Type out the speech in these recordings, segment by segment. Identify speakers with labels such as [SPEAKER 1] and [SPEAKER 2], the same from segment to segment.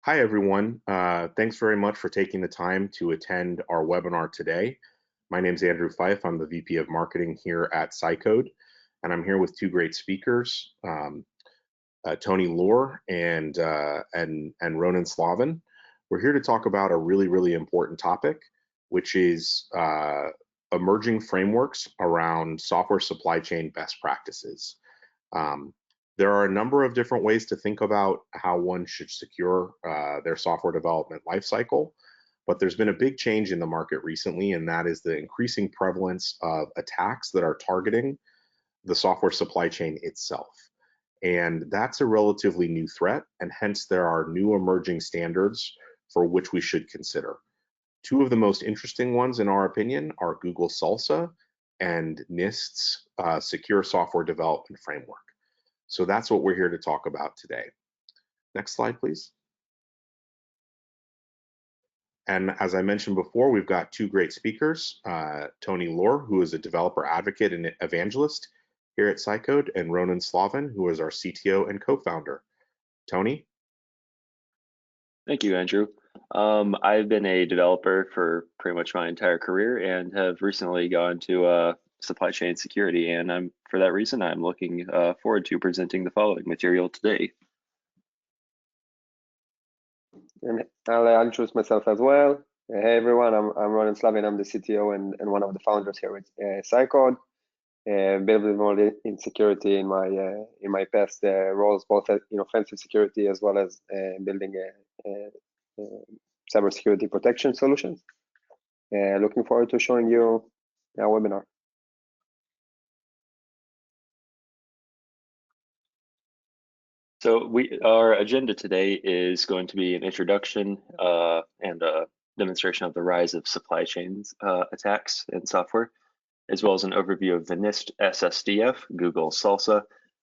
[SPEAKER 1] Hi, everyone. Thanks very much for taking the time to attend our webinar today. My name is Andrew Fife. I'm the VP of Marketing here at SciCode, and I'm here with two great speakers, Tony Lohr and Ronan Slavin. We're here to talk about a really important topic, which is emerging frameworks around software supply chain best practices. There are a number of different ways to think about how one should secure their software development lifecycle, but there's been a big change in the market recently, and that is the increasing prevalence of attacks that are targeting the software supply chain itself. And that's a relatively new threat, and hence there are new emerging standards for which we should consider. Two of the most interesting ones, in our opinion, are Google SLSA and NIST's Secure Software Development Framework. So that's what we're here to talk about today. Next slide, please. And as I mentioned before, we've got two great speakers, Tony Lohr, who is a developer advocate and evangelist here at SciCode, and Ronan Slavin, who is our CTO and co-founder. Tony?
[SPEAKER 2] Thank you, Andrew. I've been a developer for pretty much my entire career and have recently gone to supply chain security, and for that reason I'm looking forward to presenting the following material today.
[SPEAKER 3] And I'll introduce myself as well. Hey everyone, I'm Ronan Slavin. I'm the CTO and one of the founders here with SciCode. A bit more in security in my past roles, both in offensive security as well as building cybersecurity protection solutions. Looking forward to showing you our webinar.
[SPEAKER 2] So our agenda today is going to be an introduction and a demonstration of the rise of supply chains attacks in software, as well as an overview of the NIST SSDF, Google SLSA,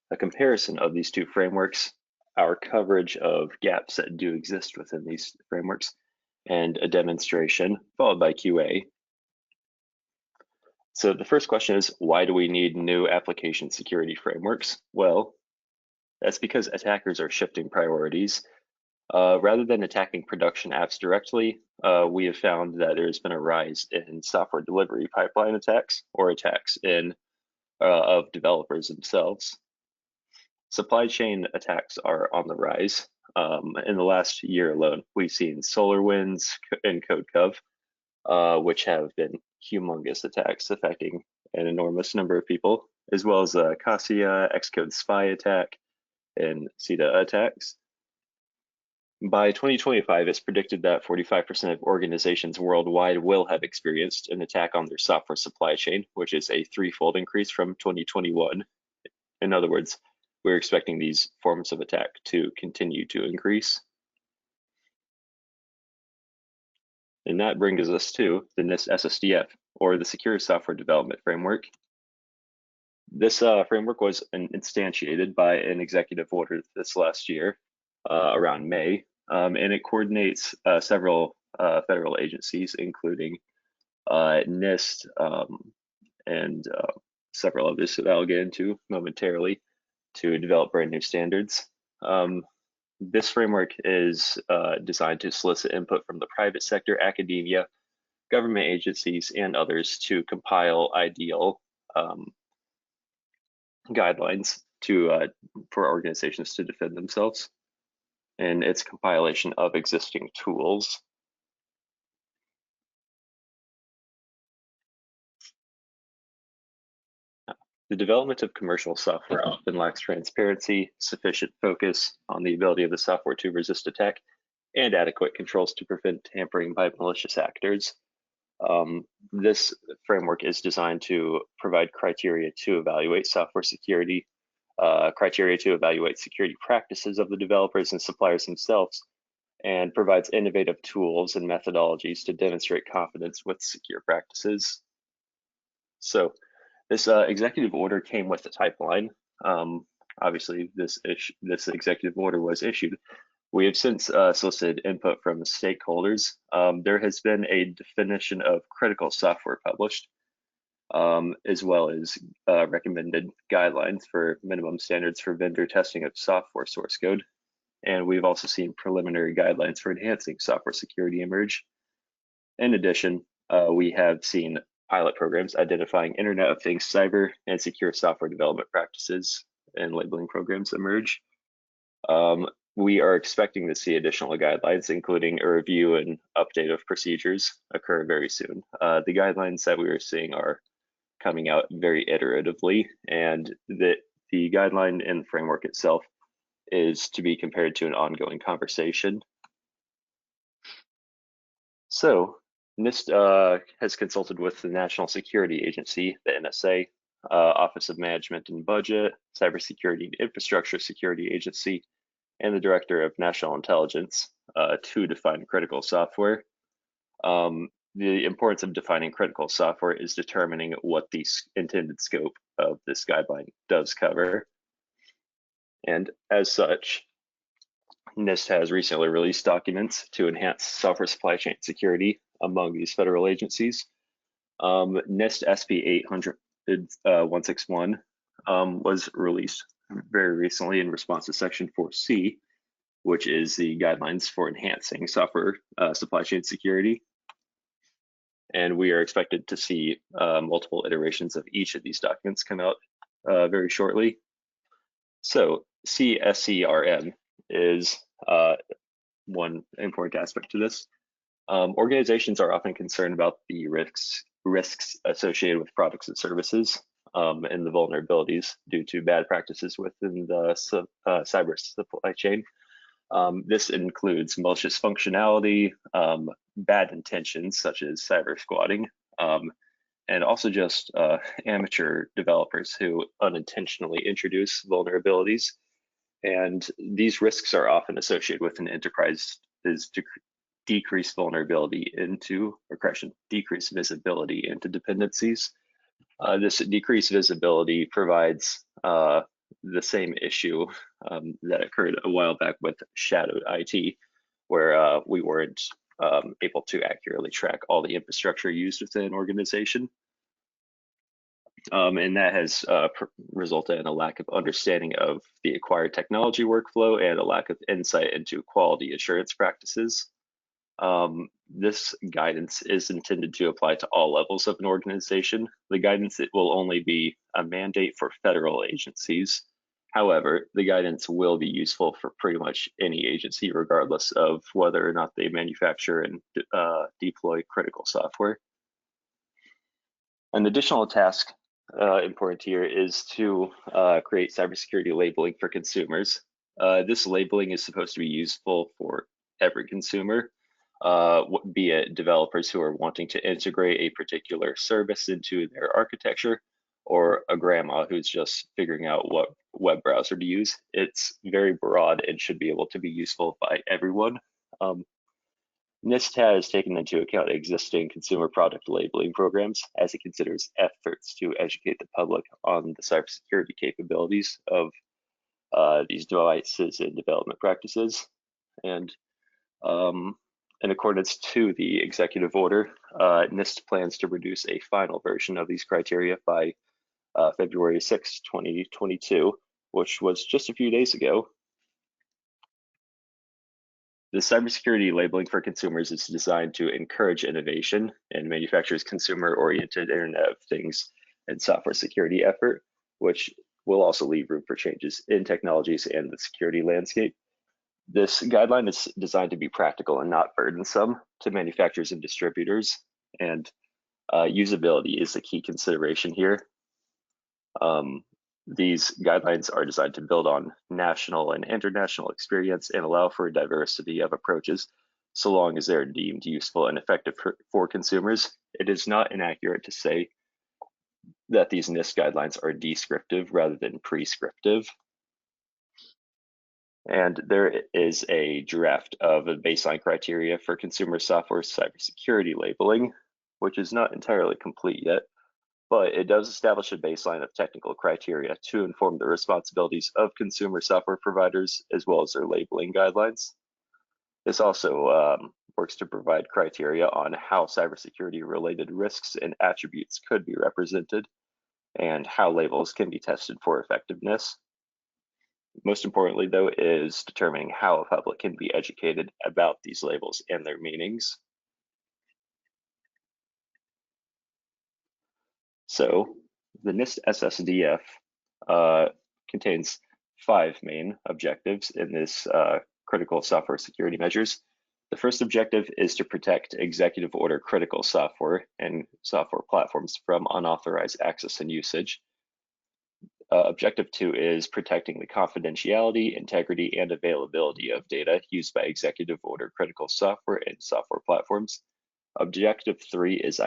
[SPEAKER 2] a comparison of these two frameworks, our coverage of gaps that do exist within these frameworks, and a demonstration followed by QA. So the first question is, why do we need new application security frameworks? Well, that's because attackers are shifting priorities. Rather than attacking production apps directly, we have found that there's been a rise in software delivery pipeline attacks or attacks of developers themselves. Supply chain attacks are on the rise. In the last year alone, we've seen SolarWinds and CodeCov, which have been humongous attacks affecting an enormous number of people, as well as Cassia, Xcode spy attack, and CETA attacks. By 2025, it's predicted that 45% of organizations worldwide will have experienced an attack on their software supply chain, which is a threefold increase from 2021. In other words, we're expecting these forms of attack to continue to increase. And that brings us to the NIST SSDF, or the Secure Software Development Framework. This framework was instantiated by an executive order this last year, around May, and it coordinates several federal agencies, including NIST and several others that I'll get into momentarily, to develop brand new standards. This framework is designed to solicit input from the private sector, academia, government agencies, and others to compile ideal guidelines for organizations to defend themselves, and its compilation of existing tools. The development of commercial software often lacks transparency, sufficient focus on the ability of the software to resist attack, and adequate controls to prevent tampering by malicious actors. This framework is designed to provide criteria to evaluate software security, criteria to evaluate security practices of the developers and suppliers themselves, and provides innovative tools and methodologies to demonstrate confidence with secure practices. So this executive order came with a pipeline. Obviously, this executive order was issued. We have since solicited input from the stakeholders. There has been a definition of critical software published, as well as recommended guidelines for minimum standards for vendor testing of software source code. and we've also seen preliminary guidelines for enhancing software security emerge. In addition, we have seen pilot programs identifying Internet of Things cyber and secure software development practices and labeling programs emerge. We are expecting to see additional guidelines, including a review and update of procedures, occur very soon. The guidelines that we are seeing are coming out very iteratively, and the guideline and framework itself is to be compared to an ongoing conversation. So NIST has consulted with the National Security Agency, the NSA, Office of Management and Budget, Cybersecurity and Infrastructure Security Agency, and the Director of National Intelligence to define critical software. The importance of defining critical software is determining what the intended scope of this guideline does cover. And as such, NIST has recently released documents to enhance software supply chain security among these federal agencies. NIST SP 800-161 was released very recently in response to Section 4C, which is the guidelines for enhancing software supply chain security. And we are expected to see multiple iterations of each of these documents come out very shortly. So CSCRM is one important aspect to this. Organizations are often concerned about the risks associated with products and services and the vulnerabilities due to bad practices within the cyber supply chain. This includes malicious functionality, bad intentions such as cyber squatting, and also just amateur developers who unintentionally introduce vulnerabilities. And these risks are often associated with an enterprise's decreased vulnerability into aggression, decreased visibility into dependencies. This decreased visibility provides the same issue that occurred a while back with shadowed IT, where we weren't able to accurately track all the infrastructure used within an organization. And that has resulted in a lack of understanding of the acquired technology workflow and a lack of insight into quality assurance practices. This guidance is intended to apply to all levels of an organization. The guidance will only be a mandate for federal agencies. However, the guidance will be useful for pretty much any agency, regardless of whether or not they manufacture and deploy critical software. An additional task important here is to create cybersecurity labeling for consumers. This labeling is supposed to be useful for every consumer, be it developers who are wanting to integrate a particular service into their architecture, or a grandma who's just figuring out what web browser to use. It's very broad and should be able to be useful by everyone. NIST has taken into account existing consumer product labeling programs as it considers efforts to educate the public on the cybersecurity capabilities of these devices and development practices. And in accordance to the executive order, NIST plans to produce a final version of these criteria by February 6, 2022, which was just a few days ago. The cybersecurity labeling for consumers is designed to encourage innovation and manufacturers' consumer-oriented Internet of Things and software security effort, which will also leave room for changes in technologies and the security landscape. This guideline is designed to be practical and not burdensome to manufacturers and distributors, and usability is the key consideration here. These guidelines are designed to build on national and international experience and allow for a diversity of approaches, so long as they're deemed useful and effective for consumers. It is not inaccurate to say that these NIST guidelines are descriptive rather than prescriptive. And there is a draft of a baseline criteria for consumer software cybersecurity labeling, which is not entirely complete yet, but it does establish a baseline of technical criteria to inform the responsibilities of consumer software providers as well as their labeling guidelines. This also works to provide criteria on how cybersecurity related risks and attributes could be represented and how labels can be tested for effectiveness. Most importantly, though, is determining how a public can be educated about these labels and their meanings. So the NIST SSDF contains 5 main objectives in this critical software security measures. The first objective is to protect executive order critical software and software platforms from unauthorized access and usage. Objective 2 is protecting the confidentiality, integrity, and availability of data used by executive order critical software and software platforms. Objective 3 is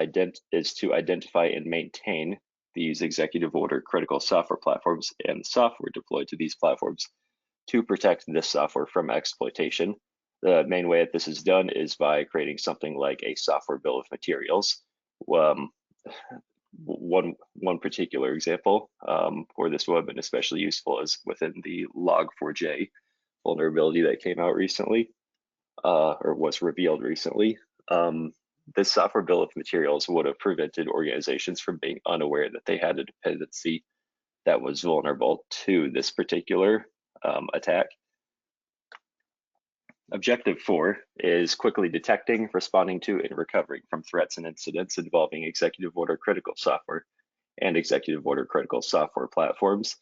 [SPEAKER 2] to identify and maintain these executive order critical software platforms and software deployed to these platforms to protect this software from exploitation. The main way that this is done is by creating something like a software bill of materials. One particular example for this would have been especially useful is within the Log4j vulnerability that came out recently, or was revealed recently. This software bill of materials would have prevented organizations from being unaware that they had a dependency that was vulnerable to this particular attack. Objective 4 is quickly detecting, responding to, and recovering from threats and incidents involving executive order critical software and executive order critical software platforms.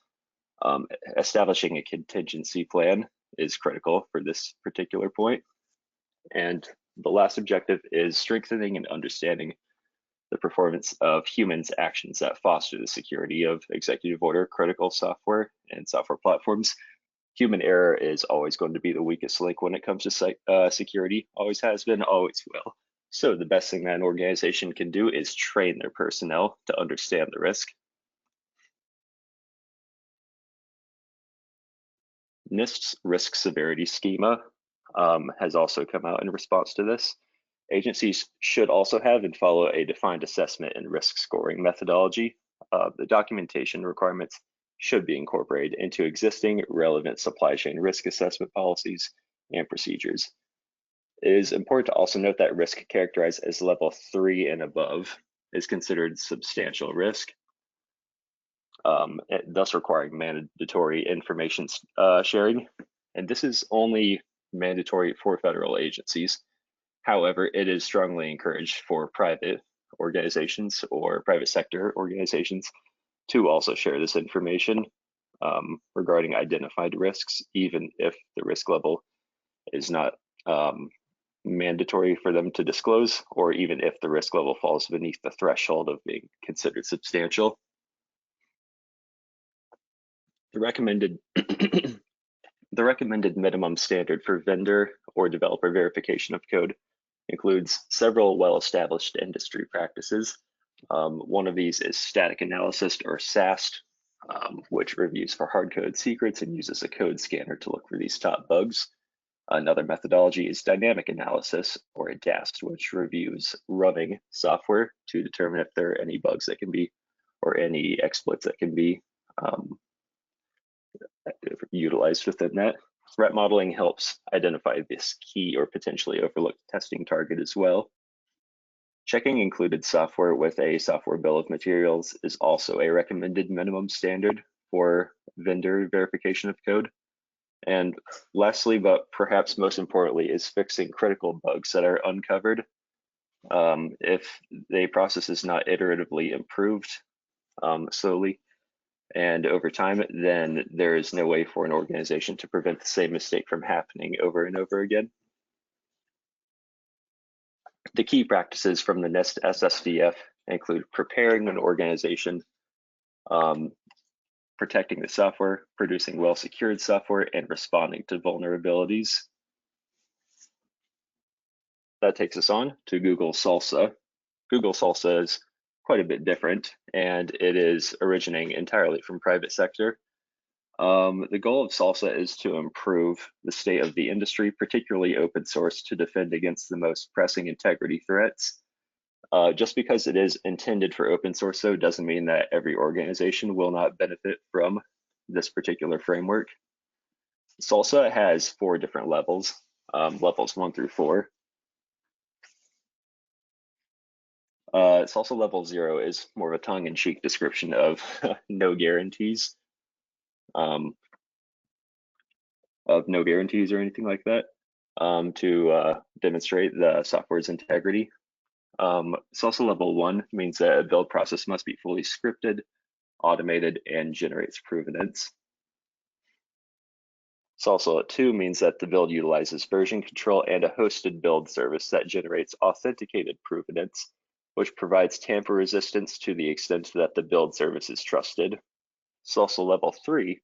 [SPEAKER 2] Establishing a contingency plan is critical for this particular point. And the last objective is strengthening and understanding the performance of humans' actions that foster the security of executive order critical software and software platforms. Human error is always going to be the weakest link when it comes to security, always has been, always will. So the best thing that an organization can do is train their personnel to understand the risk. NIST's risk severity schema has also come out in response to this. Agencies should also have and follow a defined assessment and risk scoring methodology. The documentation requirements should be incorporated into existing relevant supply chain risk assessment policies and procedures. It is important to also note that risk characterized as level 3 and above is considered substantial risk, thus requiring mandatory information sharing. And this is only mandatory for federal agencies. However, it is strongly encouraged for private organizations or private sector organizations to also share this information regarding identified risks, even if the risk level is not mandatory for them to disclose, or even if the risk level falls beneath the threshold of being considered substantial. The recommended minimum standard for vendor or developer verification of code includes several well-established industry practices. One of these is static analysis, or SAST, which reviews for hard code secrets and uses a code scanner to look for these top bugs. Another methodology is dynamic analysis, or a DAST, which reviews running software to determine if there are any bugs that can be, or any exploits that can be utilized within that. Threat modeling helps identify this key or potentially overlooked testing target as well. Checking included software with a software bill of materials is also a recommended minimum standard for vendor verification of code. And lastly, but perhaps most importantly, is fixing critical bugs that are uncovered. If the process is not iteratively improved slowly and over time, then there is no way for an organization to prevent the same mistake from happening over and over again. The key practices from the NIST SSDF include preparing an organization, protecting the software, producing well-secured software, and responding to vulnerabilities. That takes us on to Google SLSA. Google SLSA is quite a bit different, and it is originating entirely from private sector. The goal of SLSA is to improve the state of the industry, particularly open source, to defend against the most pressing integrity threats. Just because it is intended for open source, though, doesn't mean that every organization will not benefit from this particular framework. SLSA has 4 different levels, levels 1 through 4. SLSA level 0 is more of a tongue-in-cheek description of no guarantees. of no guarantees or anything like that to demonstrate the software's integrity. SLSA level 1 means that a build process must be fully scripted, automated, and generates provenance. SLSA 2 means that the build utilizes version control and a hosted build service that generates authenticated provenance, which provides tamper resistance to the extent that the build service is trusted. SLSA level 3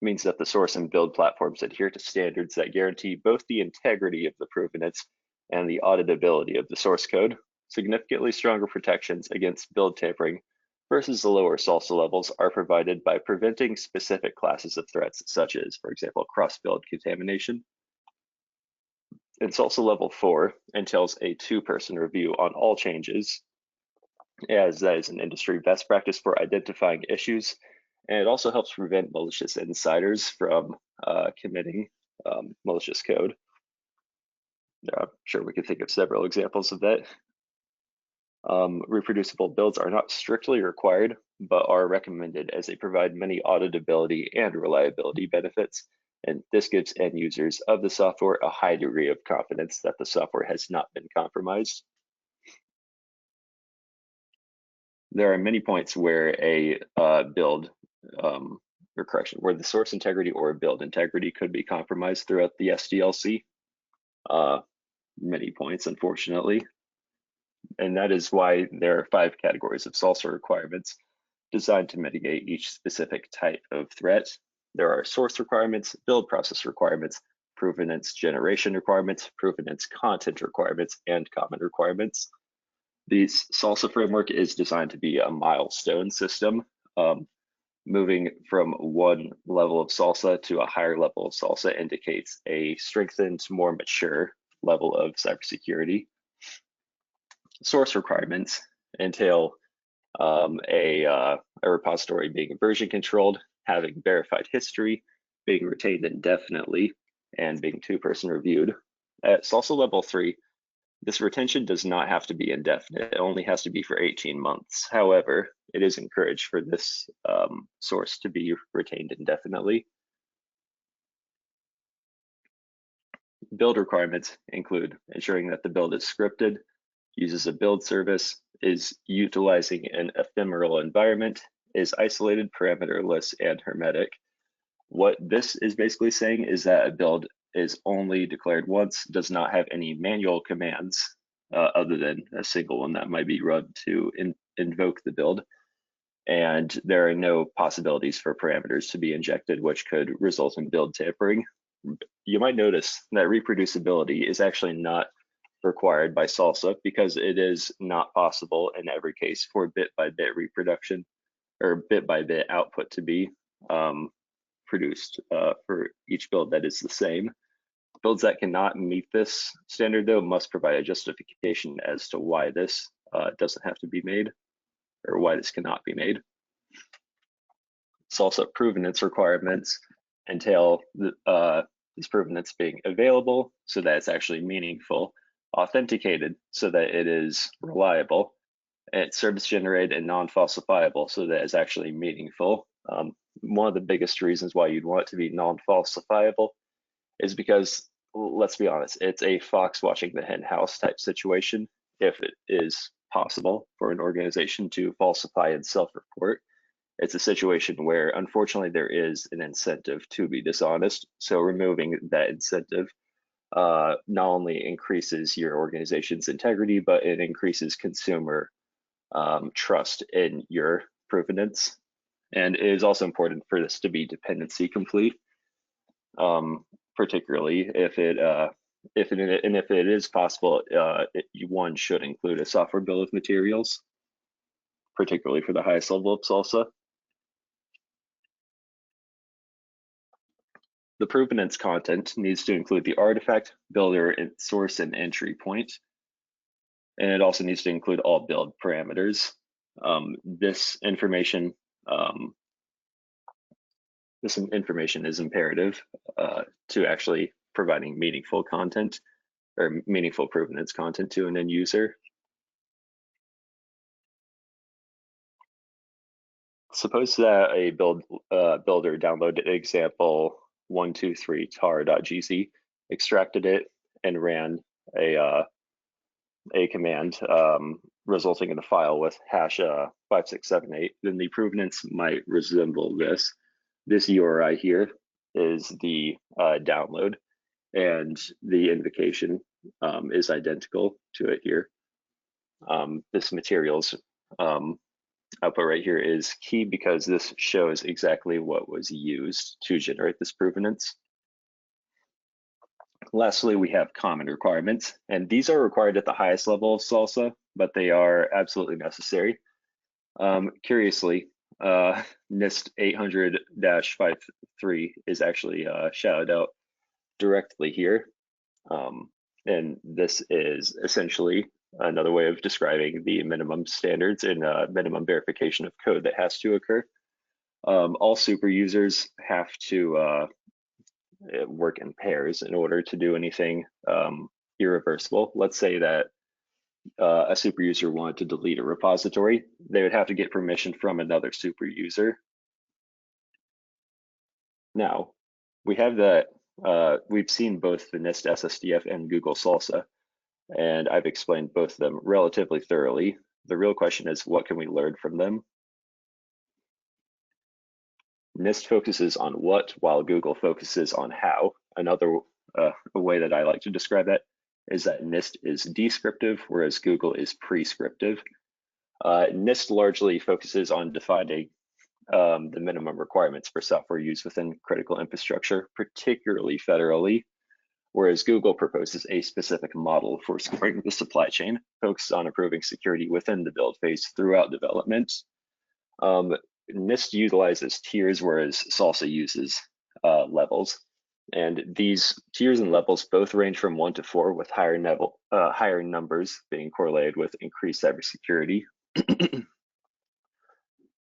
[SPEAKER 2] means that the source and build platforms adhere to standards that guarantee both the integrity of the provenance and the auditability of the source code. Significantly stronger protections against build tampering versus the lower SLSA levels are provided by preventing specific classes of threats, such as, for example, cross-build contamination. And SLSA level 4 entails a 2-person review on all changes, as that is an industry best practice for identifying issues, and it also helps prevent malicious insiders from committing malicious code. I'm sure we could think of several examples of that. Reproducible builds are not strictly required, but are recommended as they provide many auditability and reliability benefits, and this gives end users of the software a high degree of confidence that the software has not been compromised. There are many points where a where the source integrity or build integrity could be compromised throughout the SDLC. Many points, unfortunately. And that is why there are 5 categories of SLSA requirements designed to mitigate each specific type of threat. There are source requirements, build process requirements, provenance generation requirements, provenance content requirements, and common requirements. The SLSA framework is designed to be a milestone system. Moving from one level of SLSA to a higher level of SLSA indicates a strengthened, more mature level of cybersecurity. Source requirements entail a repository being version controlled, having verified history, being retained indefinitely, and being 2-person reviewed. At SLSA level 3, this retention does not have to be indefinite. It only has to be for 18 months. However, it is encouraged for this source to be retained indefinitely. Build requirements include ensuring that the build is scripted, uses a build service, is utilizing an ephemeral environment, is isolated, parameterless, and hermetic. What this is basically saying is that a build is only declared once, does not have any manual commands other than a single one that might be run to invoke the build. And there are no possibilities for parameters to be injected, which could result in build tampering. You might notice that reproducibility is actually not required by SLSA because it is not possible in every case for bit-by-bit reproduction or bit-by-bit output to be produced for each build that is the same. Builds that cannot meet this standard, though, must provide a justification as to why this doesn't have to be made or why this cannot be made. SLSA provenance requirements entail these provenance being available so that it's actually meaningful, authenticated so that it is reliable, and it's service generated and non-falsifiable so that it's actually meaningful. One of the biggest reasons why you'd want it to be non-falsifiable is because, let's be honest, it's a fox watching the hen house type situation if it is possible for an organization to falsify and self-report. It's a situation where, unfortunately, there is an incentive to be dishonest. So removing that incentive not only increases your organization's integrity, but it increases consumer trust in your provenance. And it is also important for this to be dependency complete, particularly if it is possible, one should include a software bill of materials, particularly for the highest level of SLSA. The provenance content needs to include the artifact, builder, source, and entry point. And it also needs to include all build parameters. This information is imperative to actually providing meaningful content or meaningful provenance content to an end user. Suppose that a builder downloaded an example 123 tar.gz, extracted it, and ran a command resulting in a file with hash 5678, then the provenance might resemble this. This URI here is the download, and the invocation is identical to it here. This materials output right here is key because this shows exactly what was used to generate this provenance. Lastly, we have common requirements, and these are required at the highest level of SLSA, but they are absolutely necessary. Curiously, NIST 800-53 is actually shouted out directly here. And this is essentially another way of describing the minimum standards and minimum verification of code that has to occur. All super users have to work in pairs in order to do anything irreversible. Let's say that a super user wanted to delete a repository. They would have to get permission from another super user. Now, we have that, we've seen both the NIST SSDF and Google SLSA, and I've explained both of them relatively thoroughly. The real question is, what can we learn from them? NIST focuses on what, while Google focuses on how. Another way that I like to describe that is that NIST is descriptive, whereas Google is prescriptive. NIST largely focuses on defining the minimum requirements for software used within critical infrastructure, particularly federally, whereas Google proposes a specific model for scoring the supply chain, focused on improving security within the build phase throughout development. NIST utilizes tiers, whereas SLSA uses levels. And these tiers and levels both range from 1 to 4, with higher numbers being correlated with increased cybersecurity.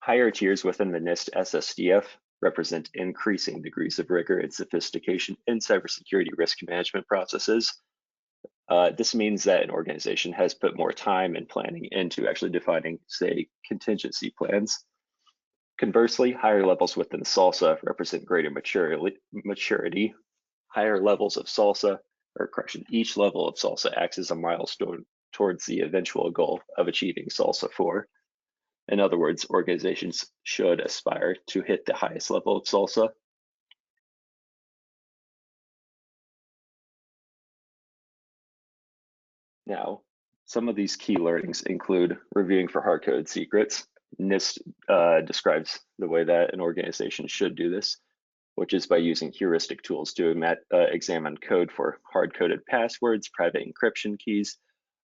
[SPEAKER 2] Higher tiers within the NIST SSDF represent increasing degrees of rigor and sophistication in cybersecurity risk management processes. This means that an organization has put more time and planning into actually defining, say, contingency plans. Conversely, higher levels within SLSA represent greater maturity. Higher levels of SLSA, or correction, each level of SLSA acts as a milestone towards the eventual goal of achieving SLSA 4. In other words, organizations should aspire to hit the highest level of SLSA. Now, some of these key learnings include reviewing for hard-coded secrets. NIST describes the way that an organization should do this, which is by using heuristic tools to examine code for hard-coded passwords, private encryption keys,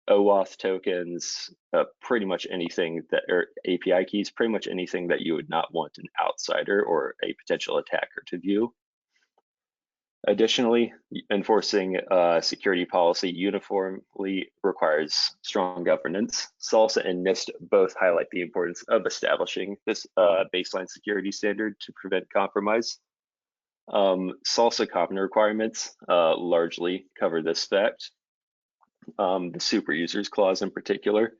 [SPEAKER 2] OAuth tokens, pretty much anything that, or API keys, pretty much anything that you would not want an outsider or a potential attacker to view. Additionally, enforcing security policy uniformly requires strong governance. SLSA and NIST both highlight the importance of establishing this baseline security standard to prevent compromise. SLSA common requirements largely cover this fact. The super users clause in particular,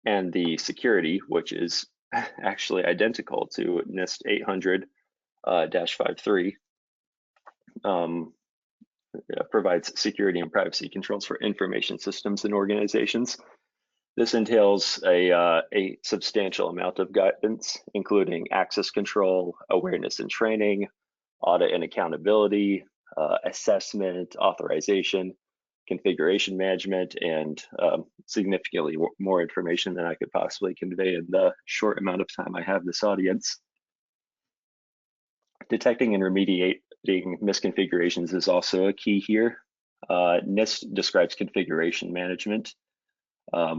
[SPEAKER 2] and the security, which is actually identical to NIST 800-53, provides security and privacy controls for information systems and organizations. This entails a substantial amount of guidance, including access control, awareness and training, audit and accountability, assessment, authorization, configuration management, and significantly more information than I could possibly convey in the short amount of time I have this audience. Detecting and remediating misconfigurations is also a key here. NIST describes configuration management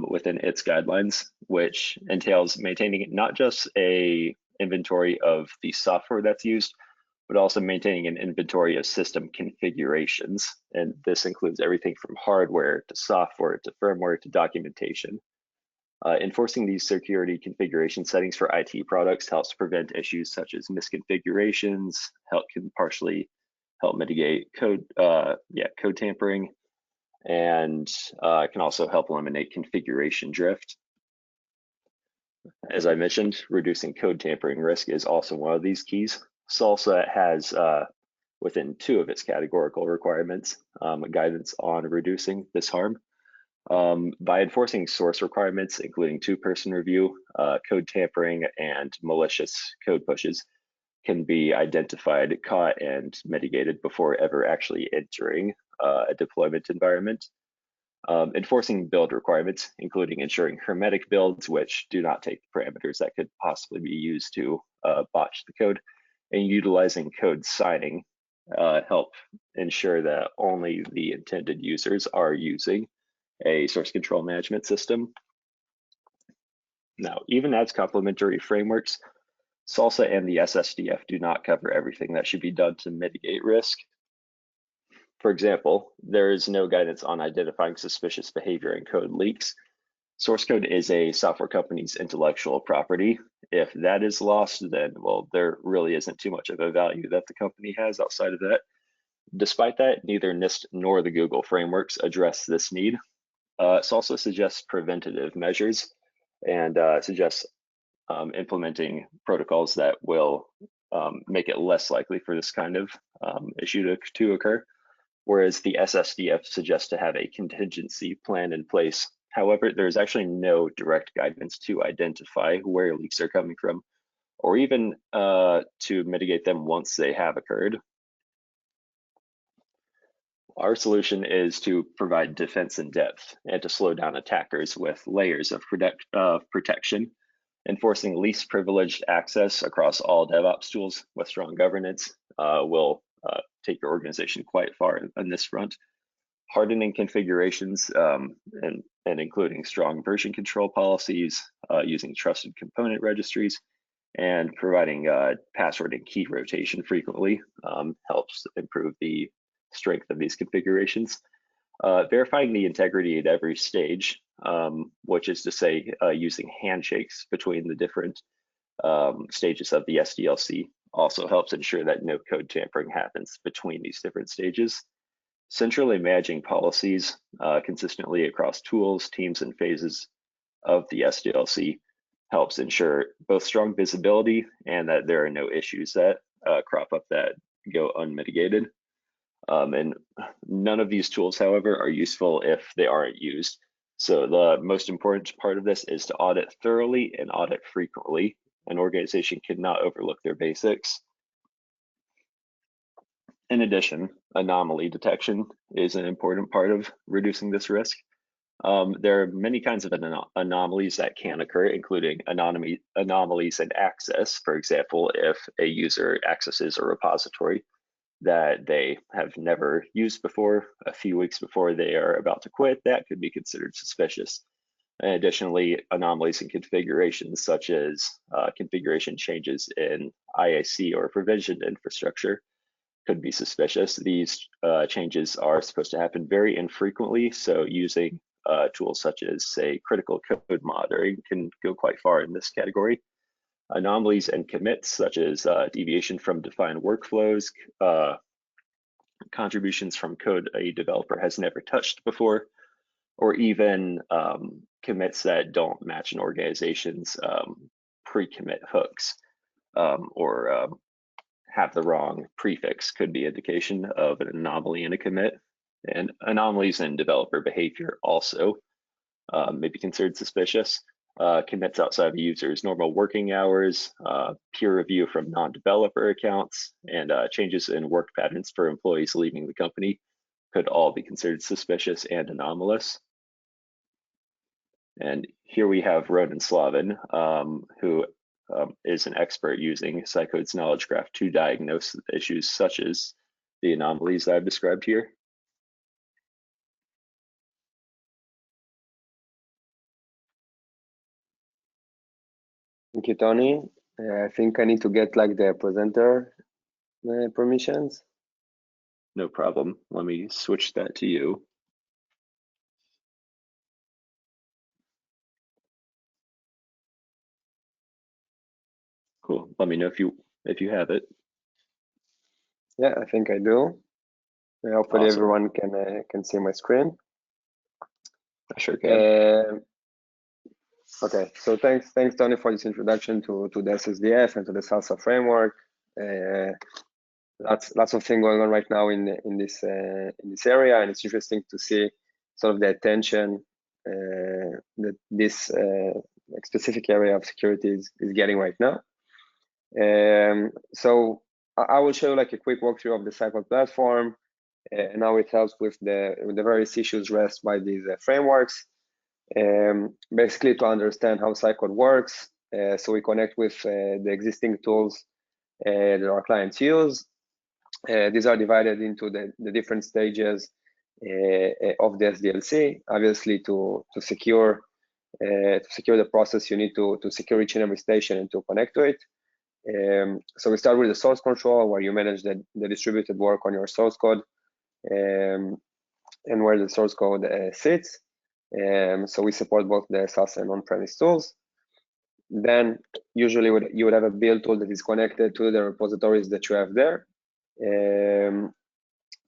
[SPEAKER 2] within its guidelines, which entails maintaining not just an inventory of the software that's used, but also maintaining an inventory of system configurations. And this includes everything from hardware to software to firmware to documentation. Enforcing these security configuration settings for IT products helps prevent issues such as misconfigurations, can partially help mitigate code tampering, and can also help eliminate configuration drift. As I mentioned, reducing code tampering risk is also one of these keys. SLSA has within 2 of its categorical requirements, guidance on reducing this harm. By enforcing source requirements, including 2-person review, code tampering, and malicious code pushes can be identified, caught, and mitigated before ever actually entering a deployment environment. Enforcing build requirements, including ensuring hermetic builds, which do not take parameters that could possibly be used to botch the code, and utilizing code signing help ensure that only the intended users are using a source control management system. Now, even as complementary frameworks, SLSA and the SSDF do not cover everything that should be done to mitigate risk. For example, there is no guidance on identifying suspicious behavior in code leaks. Source code is a software company's intellectual property. If that is lost, then, well, there really isn't too much of a value that the company has outside of that. Despite that, neither NIST nor the Google frameworks address this need. SLSA suggests preventative measures and suggests implementing protocols that will make it less likely for this kind of issue to occur, whereas the SSDF suggests to have a contingency plan in place. However, there's actually no direct guidance to identify where leaks are coming from, or even to mitigate them once they have occurred. Our solution is to provide defense in depth and to slow down attackers with layers of protection, enforcing least privileged access across all DevOps tools with strong governance will take your organization quite far on this front. Hardening configurations and including strong version control policies, using trusted component registries, and providing password and key rotation frequently helps improve the strength of these configurations. Verifying the integrity at every stage, which is to say using handshakes between the different stages of the SDLC, also helps ensure that no code tampering happens between these different stages. Centrally managing policies consistently across tools, teams, and phases of the SDLC helps ensure both strong visibility and that there are no issues that crop up that go unmitigated. And none of these tools, however, are useful if they aren't used. So the most important part of this is to audit thoroughly and audit frequently. An organization cannot overlook their basics. In addition, anomaly detection is an important part of reducing this risk. There are many kinds of anomalies that can occur, including anomalies in access. For example, if a user accesses a repository that they have never used before, a few weeks before they are about to quit, that could be considered suspicious. And additionally, anomalies in configurations, such as configuration changes in IAC or provisioned infrastructure, could be suspicious. These changes are supposed to happen very infrequently, so using tools such as, say, critical code monitoring can go quite far in this category. Anomalies and commits, such as deviation from defined workflows, contributions from code a developer has never touched before, or even commits that don't match an organization's pre-commit hooks, or have the wrong prefix, could be indication of an anomaly in a commit. And anomalies in developer behavior also may be considered suspicious. Commits outside the user's normal working hours, peer review from non-developer accounts, and changes in work patterns for employees leaving the company could all be considered suspicious and anomalous. And here we have Ronan Slavin, who is an expert using Cycode's knowledge graph to diagnose issues such as the anomalies I've described here.
[SPEAKER 3] Thank you, Tony. I think I need to get like the presenter permissions.
[SPEAKER 2] No problem. Let me switch that to you. Cool. Let me know if you have it.
[SPEAKER 3] Yeah, I think I do. Hopefully
[SPEAKER 2] Awesome.
[SPEAKER 3] everyone can see my screen.
[SPEAKER 2] I sure can.
[SPEAKER 3] Okay, so thanks Tony for this introduction to the SSDF and to the SLSA framework. lots of things going on right now in this area, and it's interesting to see sort of the attention that this specific area of security is getting right now. So I will show you like a quick walkthrough of the Cycode platform and how it helps with the various issues raised by these frameworks. Basically, to understand how Cycode works, so we connect with the existing tools that our clients use. These are divided into the different stages of the SDLC. Obviously, to secure the process, you need to secure each and every station and to connect to it. So we start with the source control, where you manage the distributed work on your source code and where the source code sits. So we support both the SaaS and on-premise tools. Then usually you would have a build tool that is connected to the repositories that you have there.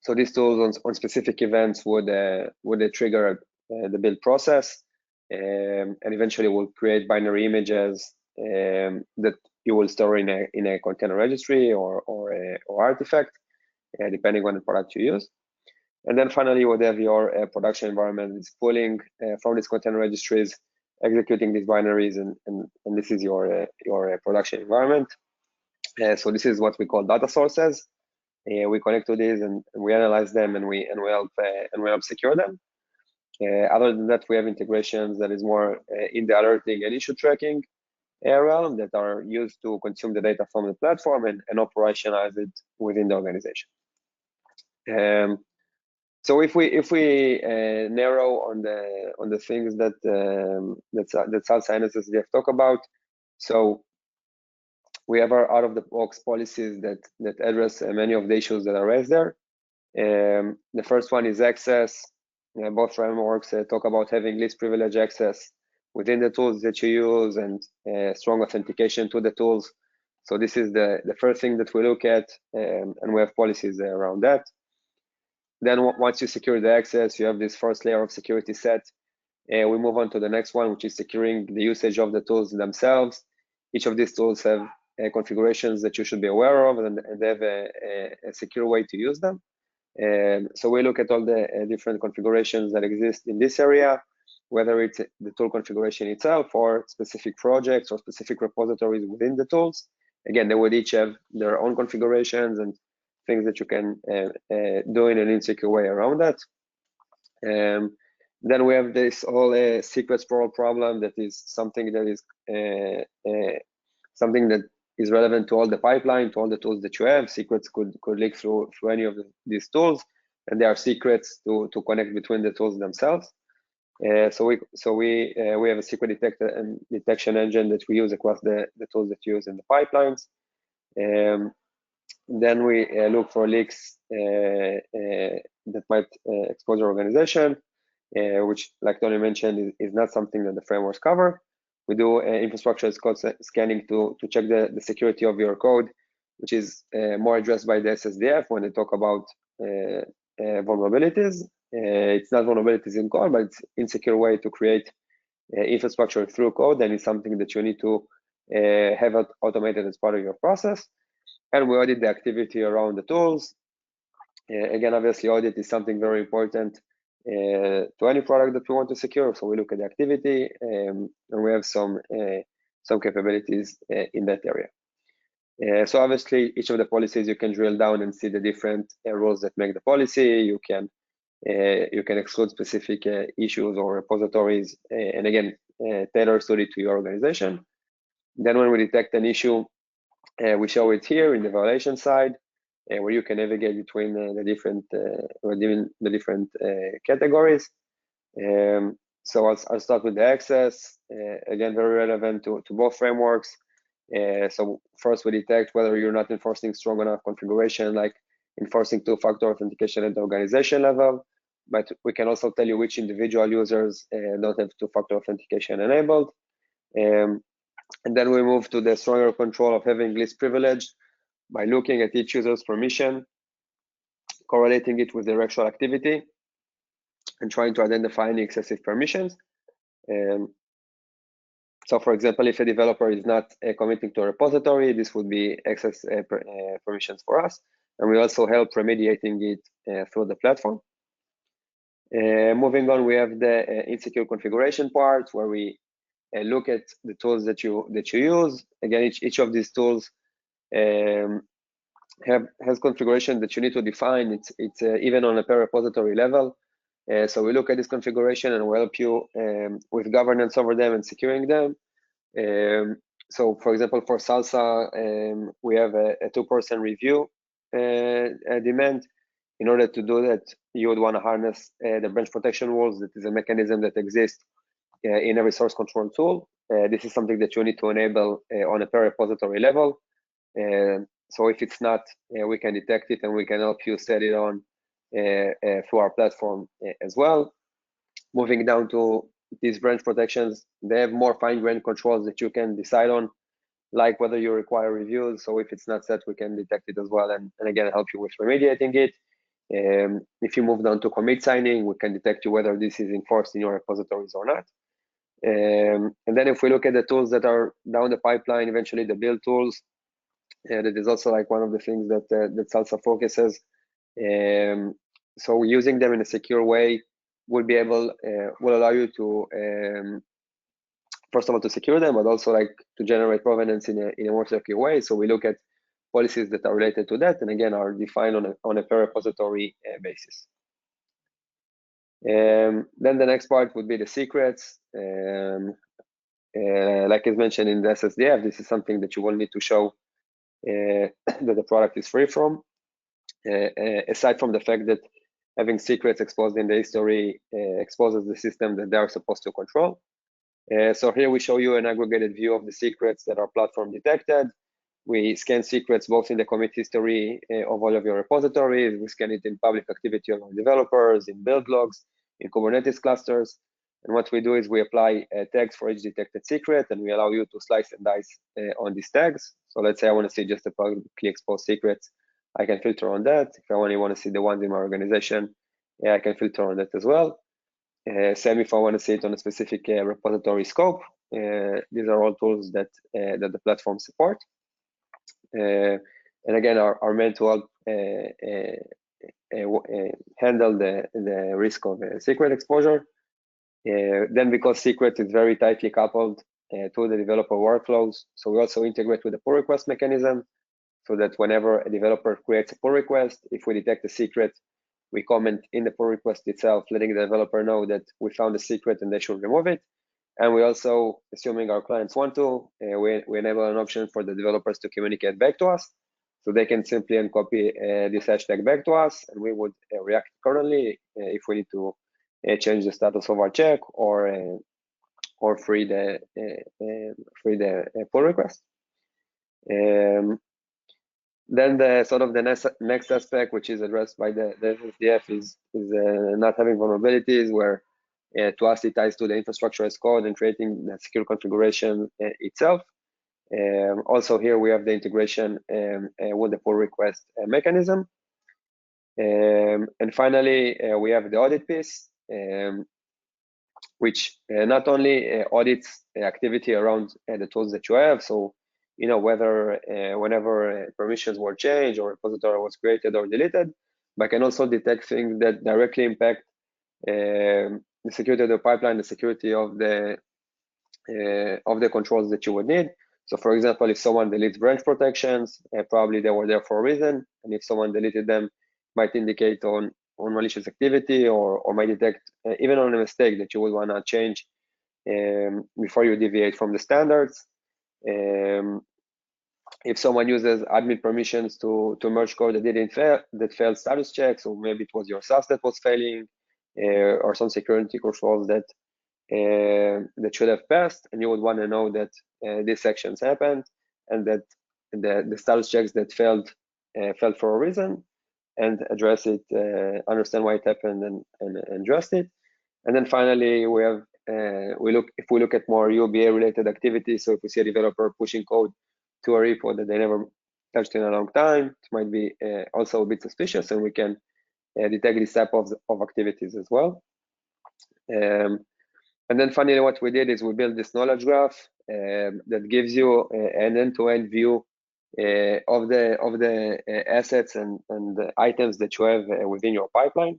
[SPEAKER 3] So these tools on specific events would trigger the build process, and eventually will create binary images that you will store in a container registry or artifact, depending on the product you use. And then finally, you would have your production environment that's pulling from these container registries, executing these binaries, and this is your production environment. So this is what we call data sources. We connect to these and we analyze them, and we help secure them. Other than that, we have integrations that is more in the alerting and issue tracking realm that are used to consume the data from the platform and operationalize it within the organization. So if we narrow on the things that SLSA and SSDF talk about, so we have our out-of-the-box policies that address many of the issues that are raised there. The first one is access. Both frameworks talk about having least privilege access within the tools that you use and strong authentication to the tools. So this is the first thing that we look at, and we have policies around that. Then once you secure the access, you have this first layer of security set. We move on to the next one, which is securing the usage of the tools themselves. Each of these tools have configurations that you should be aware of, and they have a secure way to use them. So we look at all the different configurations that exist in this area, whether it's the tool configuration itself or specific projects or specific repositories within the tools. Again, they would each have their own configurations and things that you can do in an insecure way around that. Then we have this whole secret sprawl problem that is something that is relevant to all the pipeline, to all the tools that you have. Secrets could leak through any of these tools, and there are secrets to connect between the tools themselves. So we have a secret detection engine that we use across the tools that you use in the pipelines. Then we look for leaks that might expose your organization, which, like Tony mentioned, is not something that the frameworks cover. We do infrastructure as code scanning to check the security of your code, which is more addressed by the SSDF when they talk about vulnerabilities. It's not vulnerabilities in code, but it's an insecure way to create infrastructure through code, and it's something that you need to have automated as part of your process. And we audit the activity around the tools. Again, obviously, audit is something very important to any product that we want to secure. So we look at the activity, and we have some capabilities in that area. So obviously, each of the policies you can drill down and see the different rules that make the policy. You can exclude specific issues or repositories, and again, tailor suit it to your organization. Then when we detect an issue, we show it here in the violation side, where you can navigate between the different categories. So I'll start with the access. Again, very relevant to both frameworks. So first we detect whether you're not enforcing strong enough configuration, like enforcing two-factor authentication at the organization level. But we can also tell you which individual users don't have two-factor authentication enabled. And then we move to the stronger control of having least privilege by looking at each user's permission, correlating it with their actual activity, and trying to identify any excessive permissions. So for example, if a developer is not committing to a repository, this would be excess permissions for us. and we also help remediating it through the platform. Moving on, we have the insecure configuration part, where we look at the tools that you use. Again, each of these tools has configuration that you need to define. It's even on a per repository level. So we look at this configuration and we'll help you with governance over them and securing them. So for example, for SLSA, we have a 2% review demand. In order to do that, you would want to harness the branch protection rules. That is a mechanism that exists in every source control tool. This is something that you need to enable on a per repository level. So if it's not, we can detect it and we can help you set it on through our platform as well. Moving down to these branch protections, they have more fine-grained controls that you can decide on, like whether you require reviews. So if it's not set, we can detect it as well, and again help you with remediating it. If you move down to commit signing, we can detect you whether this is enforced in your repositories or not. And then if we look at the tools that are down the pipeline, eventually the build tools, that is also like one of the things that that SLSA focuses. So using them in a secure way will allow you to first of all to secure them, but also like to generate provenance in a more secure way. So we look at policies that are related to that, and again are defined on a per repository basis. Then the next part would be the secrets. Like as mentioned in the SSDF, this is something that you will need to show that the product is free from. Aside from the fact that having secrets exposed in the history exposes the system that they are supposed to control. So here we show you an aggregated view of the secrets that our platform detected. We scan secrets both in the commit history of all of your repositories. We scan it in public activity of our developers, in build logs, in Kubernetes clusters. And what we do is we apply tags for each detected secret, and we allow you to slice and dice on these tags. So let's say I want to see just the publicly exposed secrets. I can filter on that. If I only want to see the ones in my organization, I can filter on that as well. Same if I want to see it on a specific repository scope. These are all tools that that the platform support. And again, are meant to help handle the risk of secret exposure. Then because secret is very tightly coupled to the developer workflows, so we also integrate with the pull request mechanism, so that whenever a developer creates a pull request, if we detect a secret, we comment in the pull request itself, letting the developer know that we found a secret and they should remove it. And we also, assuming our clients want to, we enable an option for the developers to communicate back to us. So they can simply uncopy this hashtag back to us, and we would react accordingly if we need to change the status of our check or free the pull request. Then the sort of the next aspect, which is addressed by the SSDF, is not having vulnerabilities, where to us it ties to the infrastructure as code and creating the secure configuration itself. Also here we have the integration with the pull request mechanism. And finally, we have the audit piece, which not only audits activity around the tools that you have. So, you know, whether whenever permissions were changed or repository was created or deleted, but can also detect things that directly impact the security of the pipeline, the security of the controls that you would need. So for example, if someone deletes branch protections, probably they were there for a reason. And if someone deleted them, might indicate on malicious activity or might detect even on a mistake that you would want to change before you deviate from the standards. If someone uses admin permissions to merge code that didn't fail, that failed status checks, or maybe it was your SaaS that was failing, or some security controls that should have passed, and you would want to know that these actions happened and that the status checks that failed for a reason, and address it, understand why it happened, and address it. And then finally, we have if we look at more UBA related activities. So if we see a developer pushing code to a repo that they never touched in a long time, it might be also a bit suspicious, and we can detect this type of activities as well. And then finally, what we did is we built this knowledge graph that gives you an end-to-end view of the assets and the items that you have within your pipeline.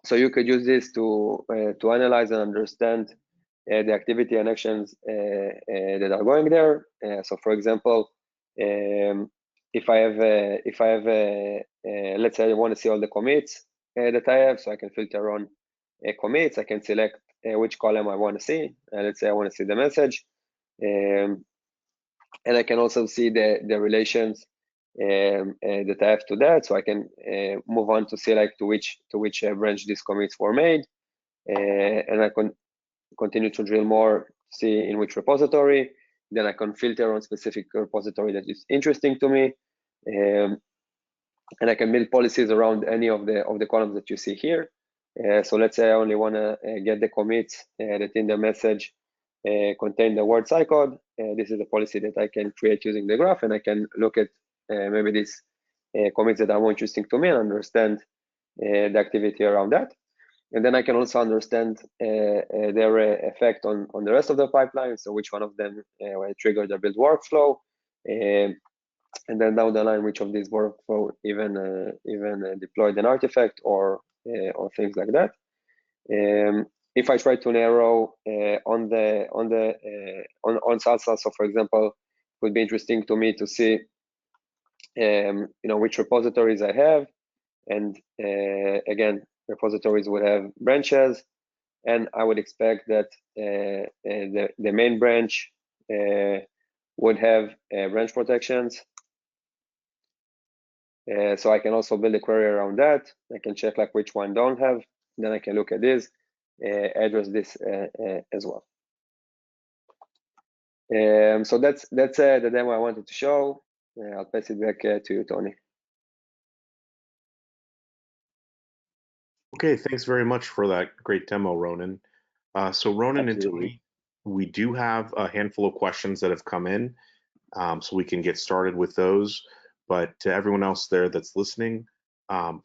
[SPEAKER 3] So you could use this to analyze and understand the activity and actions that are going there. So, for example, if I have let's say I want to see all the commits that I have, so I can filter on commits. I can select which column I want to see. Let's say I want to see the message, and I can also see the relations that I have to that. So I can move on to see like to which branch these commits were made, and I can continue to drill more, see in which repository. Then I can filter on specific repository that is interesting to me, and I can build policies around any of the columns that you see here. So let's say I only want to get the commits that in the message contain the word psychode. This is a policy that I can create using the graph, and I can look at maybe these commits that are more interesting to me and understand the activity around that. And then I can also understand their effect on the rest of the pipeline. So which one of them triggered the build workflow, and then down the line, which of these workflow even deployed an artifact or things like that. If I try to narrow on SLSA, so for example, it would be interesting to me to see which repositories I have, and again, repositories would have branches, and I would expect that the main branch would have branch protections. So I can also build a query around that. I can check like which one don't have. Then I can look at this, address this as well. So that's the demo I wanted to show. I'll pass it back to you, Tony.
[SPEAKER 1] Okay, thanks very much for that great demo, Ronan. So Ronan
[SPEAKER 2] Absolutely.
[SPEAKER 1] and Tony, we do have a handful of questions that have come in, so we can get started with those. But to everyone else there that's listening,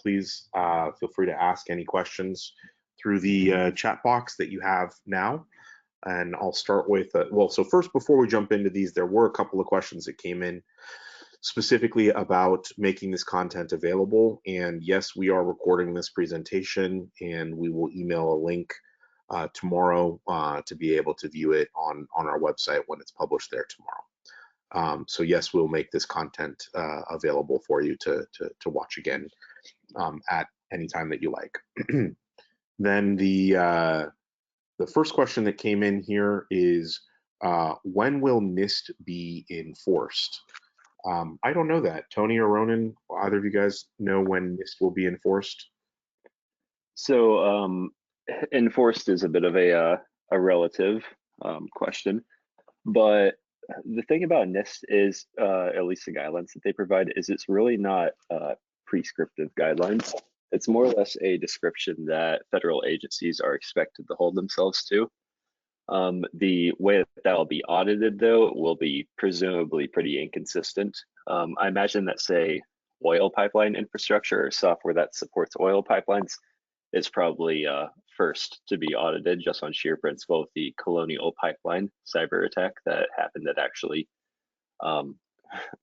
[SPEAKER 1] please feel free to ask any questions through the chat box that you have now. And I'll start with, well, so first, before we jump into these, there were a couple of questions that came in specifically about making this content available. And yes, we are recording this presentation, and we will email a link tomorrow to be able to view it on our website when it's published there tomorrow. So yes, we'll make this content available for you to watch again at any time that you like. Then the first question that came in here is, when will NIST be enforced? I don't know that. Tony or Ronan, either of you guys know when NIST will be enforced?
[SPEAKER 2] So enforced is a bit of a relative question, but the thing about NIST is, at least the guidelines that they provide, is it's really not prescriptive guidelines. It's more or less a description that federal agencies are expected to hold themselves to. The way that will be audited, though, will be presumably pretty inconsistent. I imagine that, say, oil pipeline infrastructure or software that supports oil pipelines is probably first to be audited, just on sheer principle of the Colonial Pipeline cyber attack that happened, that actually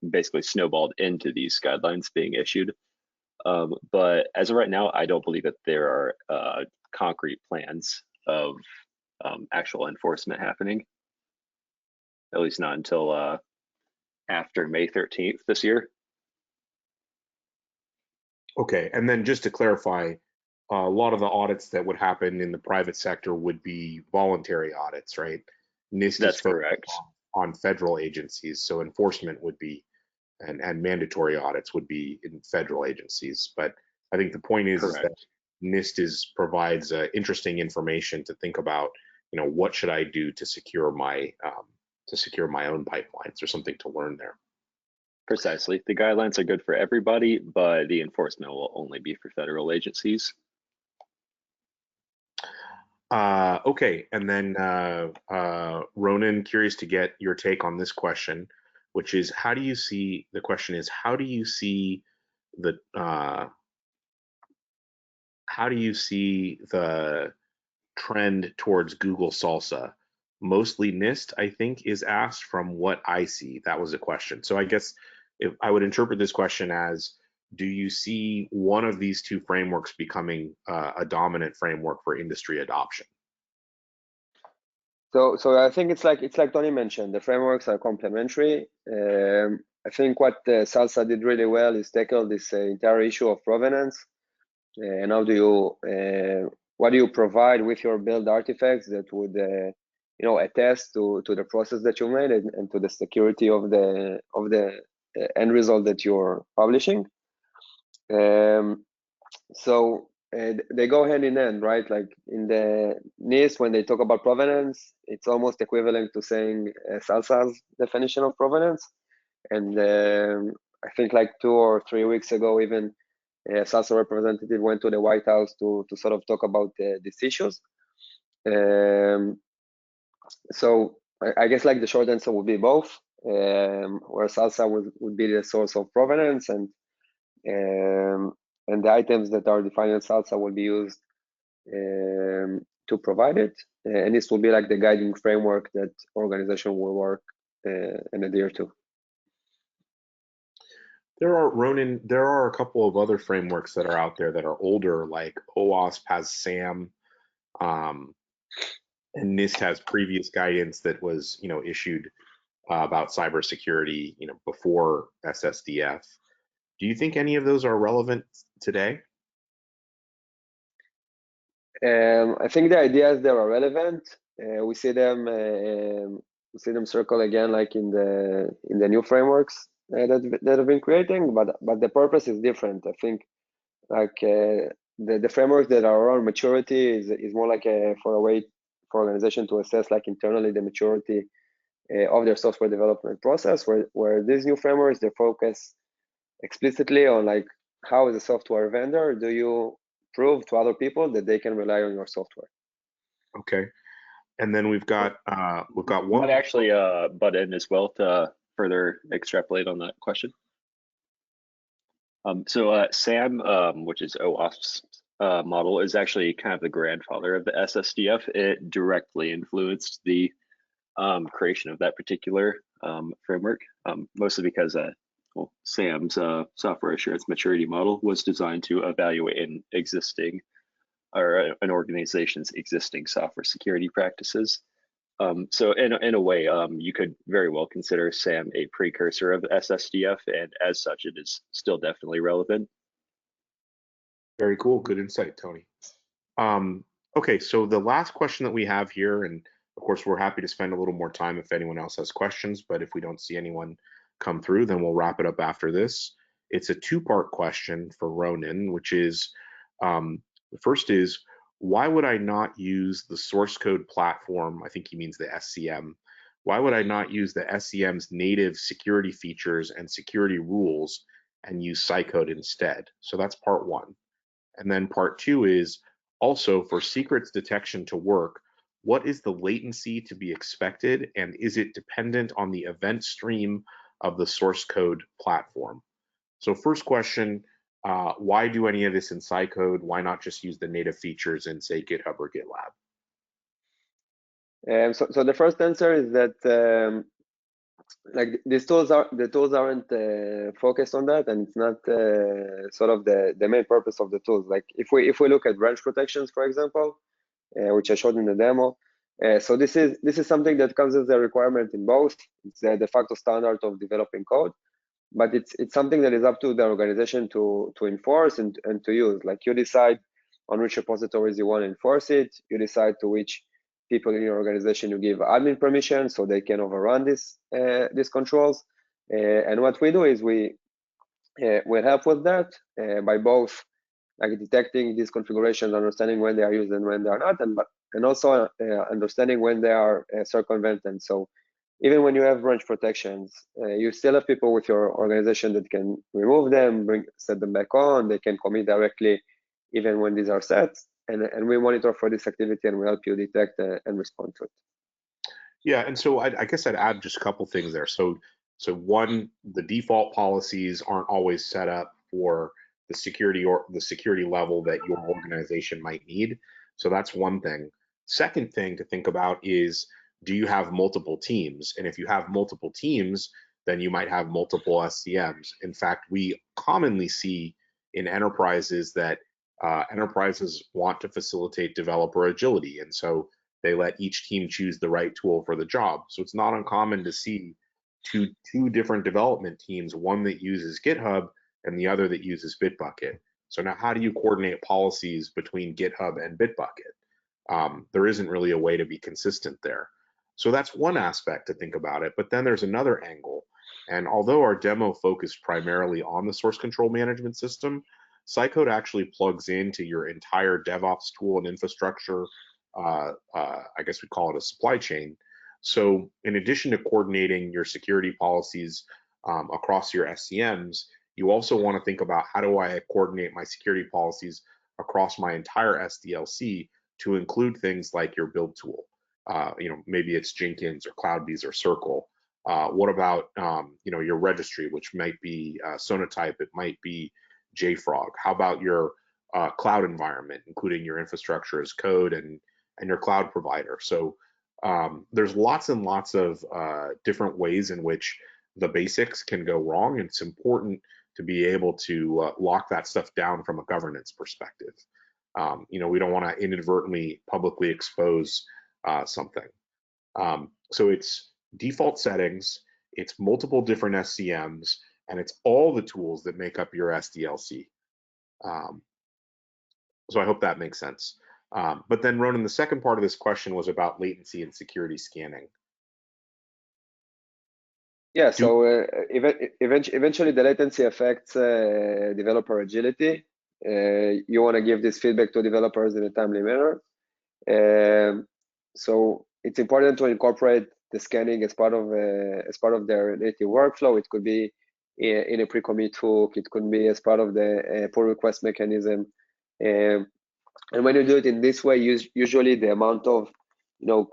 [SPEAKER 2] basically snowballed into these guidelines being issued. But as of right now, I don't believe that there are concrete plans of actual enforcement happening, at least not until after May 13th this year.
[SPEAKER 1] Okay, and then just to clarify, a lot of the audits that would happen in the private sector would be voluntary audits, right? NIST
[SPEAKER 2] That's
[SPEAKER 1] is
[SPEAKER 2] correct.
[SPEAKER 1] on federal agencies, so enforcement would be, and mandatory audits would be in federal agencies. But I think the point is that NIST provides interesting information to think about. What should I do to secure my own pipelines, or something to learn there.
[SPEAKER 2] Precisely. The guidelines are good for everybody, but the enforcement will only be for federal agencies.
[SPEAKER 1] Okay, and then Ronan, curious to get your take on this question, which is, how do you see the trend towards Google SLSA mostly NIST, I think, is asked from what I see. That was a question. So I guess if I would interpret this question as, do you see one of these two frameworks becoming a dominant framework for industry adoption?
[SPEAKER 3] So I think it's like Tony mentioned, the frameworks are complementary. I think what SLSA did really well is tackle this entire issue of provenance. And how do you what do you provide with your build artifacts that would attest to the process that you made and to the security of the end result that you're publishing. So they go hand in hand, right? Like in the NIST, when they talk about provenance, it's almost equivalent to saying SLSA's definition of provenance. And I think like 2 or 3 weeks ago, even SLSA representative went to the White House to sort of talk about these issues. So I guess like the short answer would be both, where SLSA would be the source of provenance, and the items that are defined in SLSA will be used to provide it. And this will be like the guiding framework that organization will work and adhere to.
[SPEAKER 1] Ronan, there are a couple of other frameworks that are out there that are older, like OWASP has SAM, and NIST has previous guidance that was, issued about cybersecurity, before SSDF. Do you think any of those are relevant today?
[SPEAKER 3] I think the ideas there are relevant. We see them circle again, like in the new frameworks that have been creating, but the purpose is different. I think like the frameworks that are around maturity is more like for a way for organization to assess like internally the maturity of their software development process, where these new frameworks, they focus explicitly on like, how as a software vendor do you prove to other people that they can rely on your software.
[SPEAKER 1] Okay. And then we've got one.
[SPEAKER 2] I'd actually butt in as well to further extrapolate on that question. So SAM, which is OWASP's model, is actually kind of the grandfather of the SSDF. It directly influenced the creation of that particular framework, mostly because SAM's software assurance maturity model was designed to evaluate an existing or an organization's existing software security practices. So in a way, you could very well consider SAM a precursor of SSDF, and as such, it is still definitely relevant.
[SPEAKER 1] Very cool. Good insight, Tony. Okay, so the last question that we have here, and of course, we're happy to spend a little more time if anyone else has questions, but if we don't see anyone come through, then we'll wrap it up after this. It's a two-part question for Ronan, which is, the first is, why would I not use the source code platform? I think he means the SCM. Why would I not use the SCM's native security features and security rules and use SciCode instead? So that's part one. And then part two is, also for secrets detection to work, what is the latency to be expected, and is it dependent on the event stream of the source code platform? So first question, why do any of this in SciCode? Why not just use the native features in, say, GitHub or GitLab?
[SPEAKER 3] So the first answer is that like the tools aren't focused on that, and it's not sort of the main purpose of the tools. Like if we look at branch protections, for example, which I showed in the demo. So this is something that comes as a requirement in both. It's the de facto standard of developing code, but it's something that is up to the organization to enforce and to use. Like you decide on which repositories you want to enforce it. You decide to which people in your organization you give admin permission so they can overrun these controls. And what we do is we'll help with that by both like detecting these configurations, understanding when they are used and when they are not, and also understanding when they are circumvented. So even when you have branch protections, you still have people with your organization that can remove them, set them back on. They can commit directly even when these are set, and we monitor for this activity and we help you detect and respond to it.
[SPEAKER 1] Yeah, and so I guess I'd add just a couple things there. So one, the default policies aren't always set up for the security level that your organization might need. So that's one thing. Second thing to think about is do you have multiple teams? And if you have multiple teams, then you might have multiple SCMs. In fact, we commonly see in enterprises that enterprises want to facilitate developer agility. And so they let each team choose the right tool for the job. So it's not uncommon to see two different development teams, one that uses GitHub and the other that uses Bitbucket. So now how do you coordinate policies between GitHub and Bitbucket? There isn't really a way to be consistent there. So that's one aspect to think about it. But then there's another angle. And although our demo focused primarily on the source control management system, Cycode actually plugs into your entire DevOps tool and infrastructure. I guess we call it a supply chain. So in addition to coordinating your security policies across your SCMs, you also want to think about how do I coordinate my security policies across my entire SDLC to include things like your build tool. Maybe it's Jenkins or CloudBees or Circle. What about your registry, which might be Sonatype, it might be JFrog. How about your cloud environment, including your infrastructure as code and your cloud provider? So there's lots and lots of different ways in which the basics can go wrong, and it's important to be able to lock that stuff down from a governance perspective. We don't want to inadvertently publicly expose something. So it's default settings, it's multiple different SCMs, and it's all the tools that make up your SDLC. So I hope that makes sense. But then, Ronan, the second part of this question was about latency and security scanning.
[SPEAKER 3] Yeah, so eventually the latency affects developer agility. You want to give this feedback to developers in a timely manner. So it's important to incorporate the scanning as part of their native workflow. It could be in a pre-commit hook. It could be as part of the pull request mechanism. And when you do it in this way, usually the amount of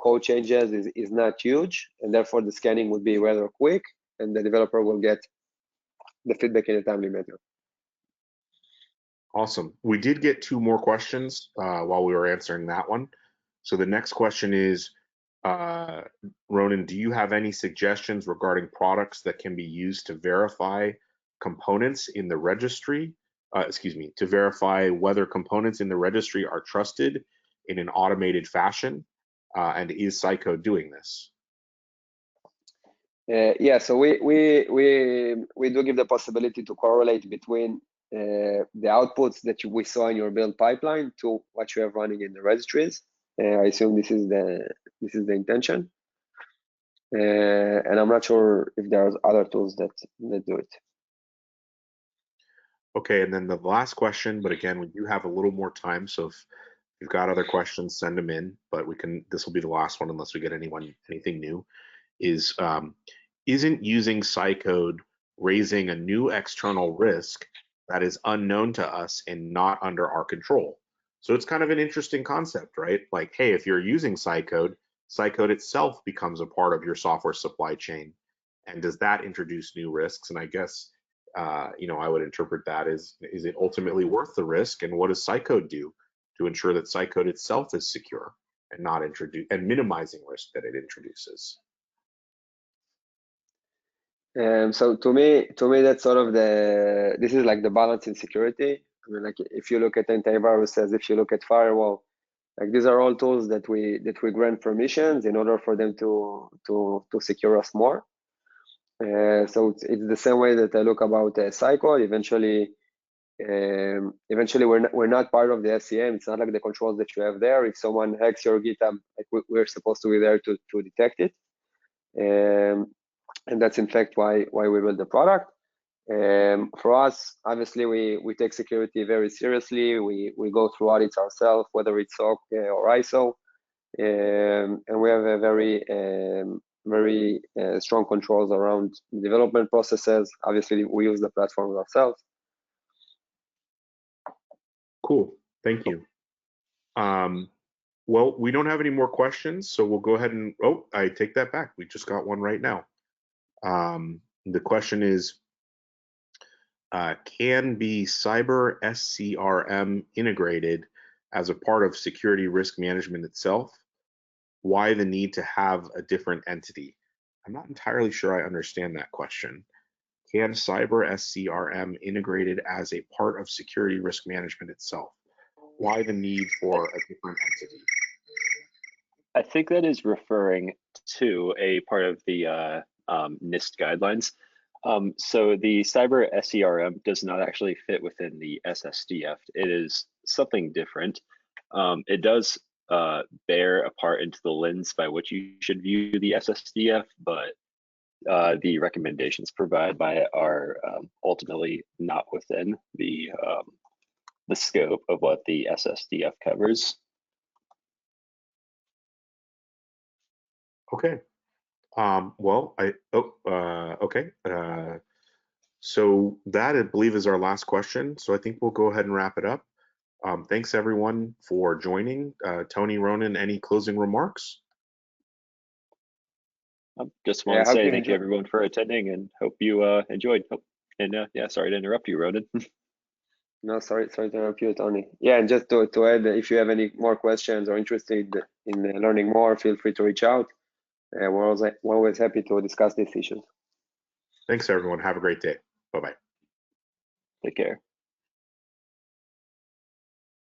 [SPEAKER 3] code changes is not huge, and therefore the scanning would be rather quick, and the developer will get the feedback in a timely manner.
[SPEAKER 1] Awesome. We did get two more questions while we were answering that one. So the next question is, Ronan, do you have any suggestions regarding products that can be used to verify components in the registry? To verify whether components in the registry are trusted in an automated fashion, and is Cycode doing this?
[SPEAKER 3] Yeah, so we do give the possibility to correlate between the outputs that we saw in your build pipeline to what you have running in the registries. I assume this is the intention, and I'm not sure if there's other tools that do it.
[SPEAKER 1] Okay, and then the last question, but again, we do have a little more time, so if you've got other questions, send them in. But this will be the last one unless we get anything new. Isn't using Cycode raising a new external risk that is unknown to us and not under our control? So it's kind of an interesting concept, right? Like, hey, if you're using Cycode itself becomes a part of your software supply chain. And does that introduce new risks? And I guess, I would interpret that as, is it ultimately worth the risk? And what does Cycode do to ensure that Cycode itself is secure and not minimizing risk that it introduces?
[SPEAKER 3] So to me, that's sort of this is like the balance in security. I mean, like if you look at antiviruses, if you look at firewall, like these are all tools that we grant permissions in order for them to secure us more. So it's the same way that I look about Cycode. Eventually, we're not part of the SCM. It's not like the controls that you have there. If someone hacks your GitHub, like we're supposed to be there to detect it. And that's in fact why we built the product. For us, obviously, we take security very seriously. We go through audits ourselves, whether it's SOC or ISO, and we have a very strong controls around development processes. Obviously, we use the platform ourselves.
[SPEAKER 1] Cool, thank you. Well, we don't have any more questions, so we'll go ahead and, oh, I take that back. We just got one right now. The question is, can be cyber SCRM integrated as a part of security risk management itself? why the need to have a different entity? I'm not entirely sure I understand that question. Can cyber SCRM integrated as a part of security risk management itself? Why the need for a different entity?
[SPEAKER 2] I think that is referring to a part of the NIST guidelines. So the cyber SCRM does not actually fit within the SSDF. It is something different. It does bear a part into the lens by which you should view the SSDF, but the recommendations provided by it are ultimately not within the scope of what the SSDF covers.
[SPEAKER 1] Okay. Well, okay. So that, I believe, is our last question. So I think we'll go ahead and wrap it up. Thanks everyone for joining. Tony, Ronan, any closing remarks?
[SPEAKER 2] Just want to say thank you everyone for attending and hope you enjoyed. And yeah, sorry to interrupt you, Ronan.
[SPEAKER 3] No, sorry to interrupt you, Tony. Yeah, and just to add, if you have any more questions or interested in learning more, feel free to reach out. We're always happy to discuss these issues.
[SPEAKER 1] Thanks everyone. Have a great day. Bye-bye.
[SPEAKER 2] Take care.